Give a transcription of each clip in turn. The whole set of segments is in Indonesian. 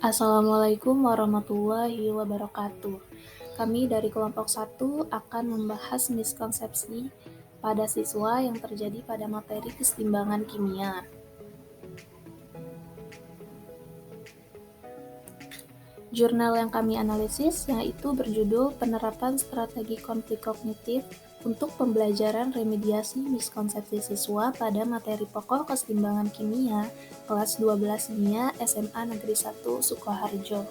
Assalamualaikum warahmatullahi wabarakatuh. Kami dari kelompok 1 akan membahas miskonsepsi pada siswa yang terjadi pada materi kesetimbangan kimia. Jurnal yang kami analisis yaitu berjudul Penerapan Strategi Konflik Kognitif untuk Pembelajaran Remediasi Miskonsepsi Siswa pada Materi Pokok Kesetimbangan Kimia kelas 12 Kimia SMA Negeri 1 Sukoharjo.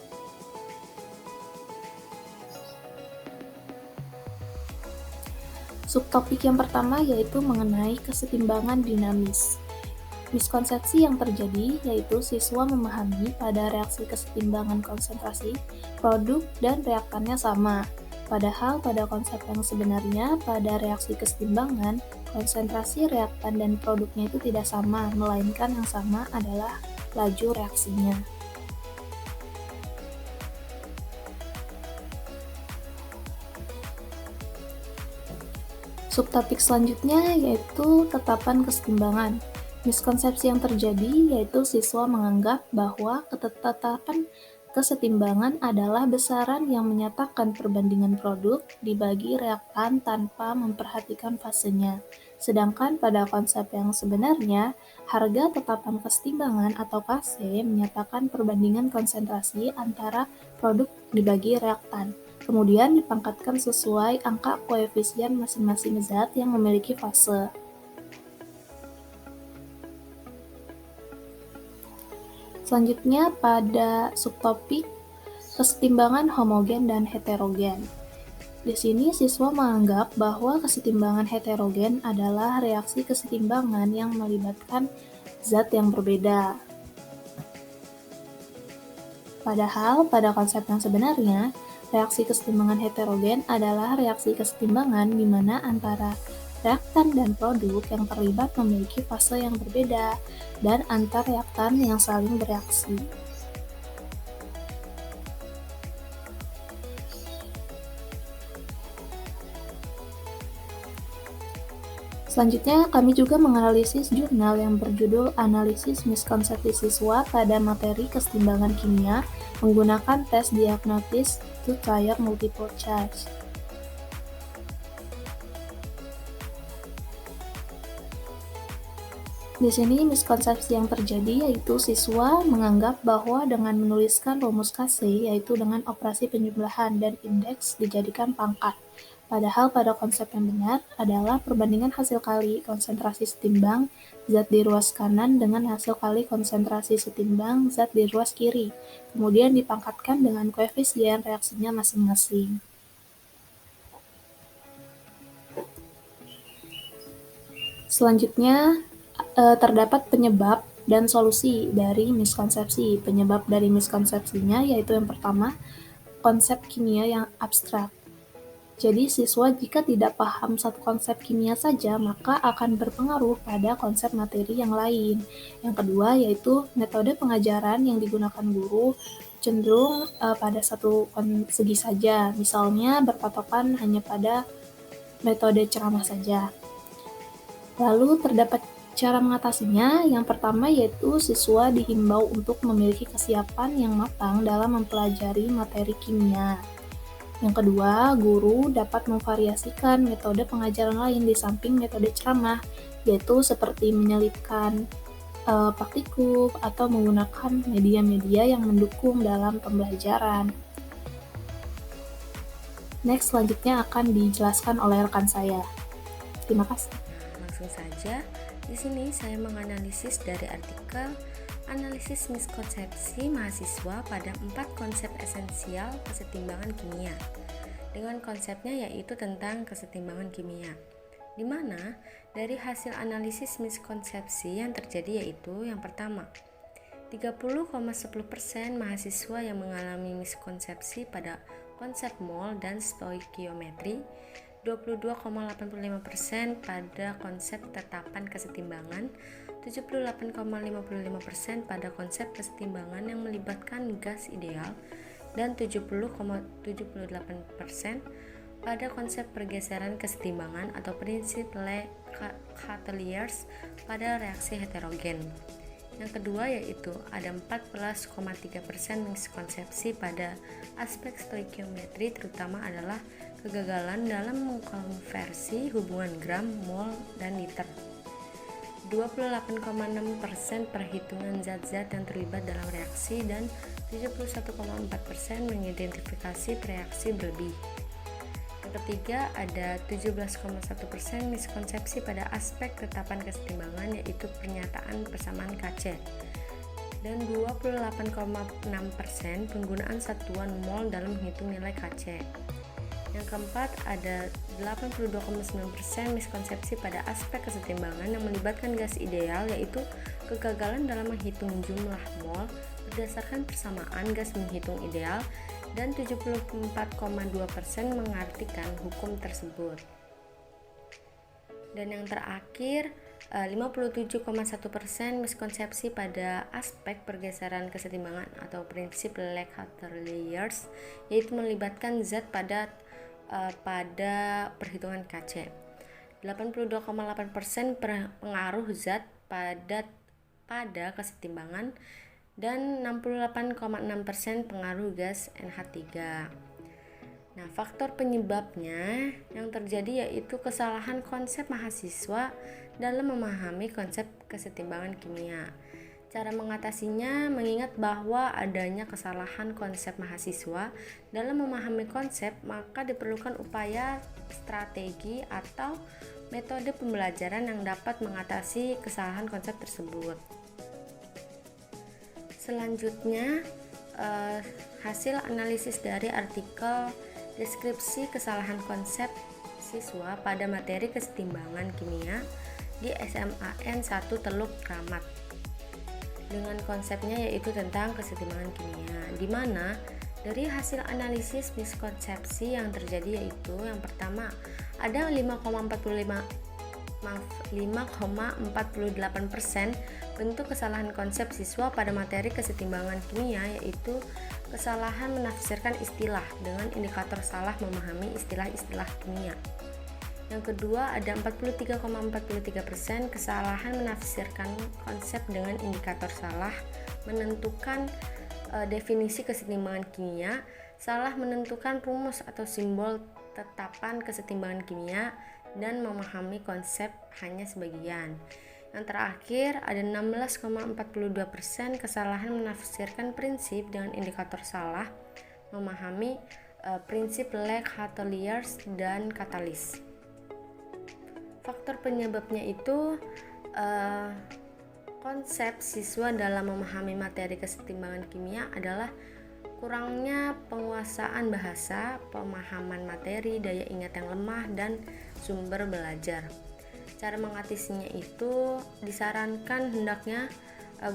Subtopik yang pertama yaitu mengenai kesetimbangan dinamis. Miskonsepsi yang terjadi yaitu siswa memahami pada reaksi kesetimbangan konsentrasi, produk, dan reaktannya sama. Padahal pada konsep yang sebenarnya, pada reaksi kesetimbangan, konsentrasi reaktan dan produknya itu tidak sama, melainkan yang sama adalah laju reaksinya. Subtopik selanjutnya yaitu tetapan kesetimbangan. Miskonsepsi yang terjadi yaitu siswa menganggap bahwa ketetapan kesetimbangan adalah besaran yang menyatakan perbandingan produk dibagi reaktan tanpa memperhatikan fasenya. Sedangkan pada konsep yang sebenarnya, harga tetapan kesetimbangan atau KC menyatakan perbandingan konsentrasi antara produk dibagi reaktan. Kemudian dipangkatkan sesuai angka koefisien masing-masing zat yang memiliki fase. Selanjutnya pada subtopik kesetimbangan homogen dan heterogen. Di sini siswa menganggap bahwa kesetimbangan heterogen adalah reaksi kesetimbangan yang melibatkan zat yang berbeda. Padahal pada konsep yang sebenarnya, reaksi kesetimbangan heterogen adalah reaksi kesetimbangan di mana antara reaktan dan produk yang terlibat memiliki fase yang berbeda dan antar reaktan yang saling bereaksi. Selanjutnya, kami juga menganalisis jurnal yang berjudul Analisis Miskonsepsi Siswa pada Materi Kesetimbangan Kimia menggunakan tes diagnostis two-tier multiple choice. Di sini miskonsepsi yang terjadi yaitu siswa menganggap bahwa dengan menuliskan rumus KC yaitu dengan operasi penjumlahan dan indeks dijadikan pangkat. Padahal pada konsep yang benar adalah perbandingan hasil kali konsentrasi setimbang zat di ruas kanan dengan hasil kali konsentrasi setimbang zat di ruas kiri, kemudian dipangkatkan dengan koefisien reaksinya masing-masing. Selanjutnya, terdapat penyebab dan solusi dari miskonsepsi. Penyebab dari miskonsepsinya yaitu yang pertama, konsep kimia yang abstrak. Jadi siswa jika tidak paham satu konsep kimia saja, maka akan berpengaruh pada konsep materi yang lain. Yang kedua yaitu metode pengajaran yang digunakan guru cenderung pada satu segi saja, misalnya berpatokan hanya pada metode ceramah saja. Lalu terdapat cara mengatasinya. Yang pertama yaitu siswa dihimbau untuk memiliki kesiapan yang matang dalam mempelajari materi kimia. Yang kedua, guru dapat memvariasikan metode pengajaran lain di samping metode ceramah, yaitu seperti menyelipkan praktikum atau menggunakan media-media yang mendukung dalam pembelajaran. Next, selanjutnya akan dijelaskan oleh rekan saya. Terima kasih. Langsung saja, di sini saya menganalisis dari artikel Analisis Miskonsepsi Mahasiswa pada 4 konsep esensial kesetimbangan kimia. Dengan konsepnya yaitu tentang kesetimbangan kimia, di mana dari hasil analisis miskonsepsi yang terjadi yaitu yang pertama, 30,10% mahasiswa yang mengalami miskonsepsi pada konsep mol dan stoikiometri, 22,85% pada konsep tetapan kesetimbangan, 78,55% pada konsep kesetimbangan yang melibatkan gas ideal, dan 70,78% pada konsep pergeseran kesetimbangan atau prinsip Le Chateliers pada reaksi heterogen. Yang kedua yaitu ada 14,3% miskonsepsi pada aspek stoikiometri, terutama adalah kegagalan dalam mengkonversi hubungan gram, mol, dan liter. 28,6% perhitungan zat-zat yang terlibat dalam reaksi dan 71,4% mengidentifikasi reaksi berlebih. Yang ketiga ada 17,1% miskonsepsi pada aspek tetapan kesetimbangan, yaitu pernyataan persamaan KC, dan 28,6% penggunaan satuan mol dalam menghitung nilai KC. Yang keempat ada 82,9% miskonsepsi pada aspek kesetimbangan yang melibatkan gas ideal, yaitu kegagalan dalam menghitung jumlah mol berdasarkan persamaan gas menghitung ideal, dan 74,2% mengartikan hukum tersebut. Dan yang terakhir 57,1% miskonsepsi pada aspek pergeseran kesetimbangan atau prinsip Lake-Hutterleyers, yaitu melibatkan zat pada perhitungan KC. 82,8% pengaruh zat pada kesetimbangan, dan 68,6% pengaruh gas NH3. Nah, faktor penyebabnya yang terjadi yaitu kesalahan konsep mahasiswa dalam memahami konsep kesetimbangan kimia. Cara mengatasinya mengingat bahwa adanya kesalahan konsep mahasiswa dalam memahami konsep, maka diperlukan upaya strategi atau metode pembelajaran yang dapat mengatasi kesalahan konsep tersebut. Selanjutnya, hasil analisis dari artikel deskripsi kesalahan konsep siswa pada materi kesetimbangan kimia di SMAN 1 Teluk Kramat, dengan konsepnya yaitu tentang kesetimbangan kimia, di mana dari hasil analisis miskonsepsi yang terjadi yaitu yang pertama ada 5,48% bentuk kesalahan konsep siswa pada materi kesetimbangan kimia, yaitu kesalahan menafsirkan istilah dengan indikator salah memahami istilah-istilah kimia. Yang kedua ada 43,43% kesalahan menafsirkan konsep dengan indikator salah menentukan definisi kesetimbangan kimia, salah menentukan rumus atau simbol tetapan kesetimbangan kimia, dan memahami konsep hanya sebagian. Yang terakhir ada 16,42% kesalahan menafsirkan prinsip dengan indikator salah memahami prinsip Lake-Hutterleyers dan katalis. Faktor penyebabnya itu konsep siswa dalam memahami materi kesetimbangan kimia adalah kurangnya penguasaan bahasa, pemahaman materi, daya ingat yang lemah, dan sumber belajar. Cara mengatasinya itu disarankan hendaknya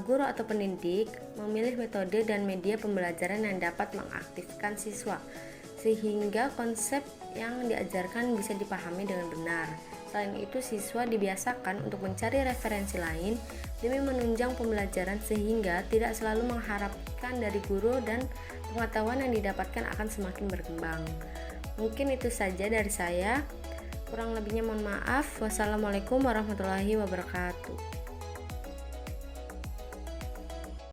guru atau pendidik memilih metode dan media pembelajaran yang dapat mengaktifkan siswa sehingga konsep yang diajarkan bisa dipahami dengan benar. Selain itu, siswa dibiasakan untuk mencari referensi lain demi menunjang pembelajaran sehingga tidak selalu mengharapkan dari guru dan pengetahuan yang didapatkan akan semakin berkembang. Mungkin itu saja dari saya. Kurang lebihnya mohon maaf. Wassalamualaikum warahmatullahi wabarakatuh.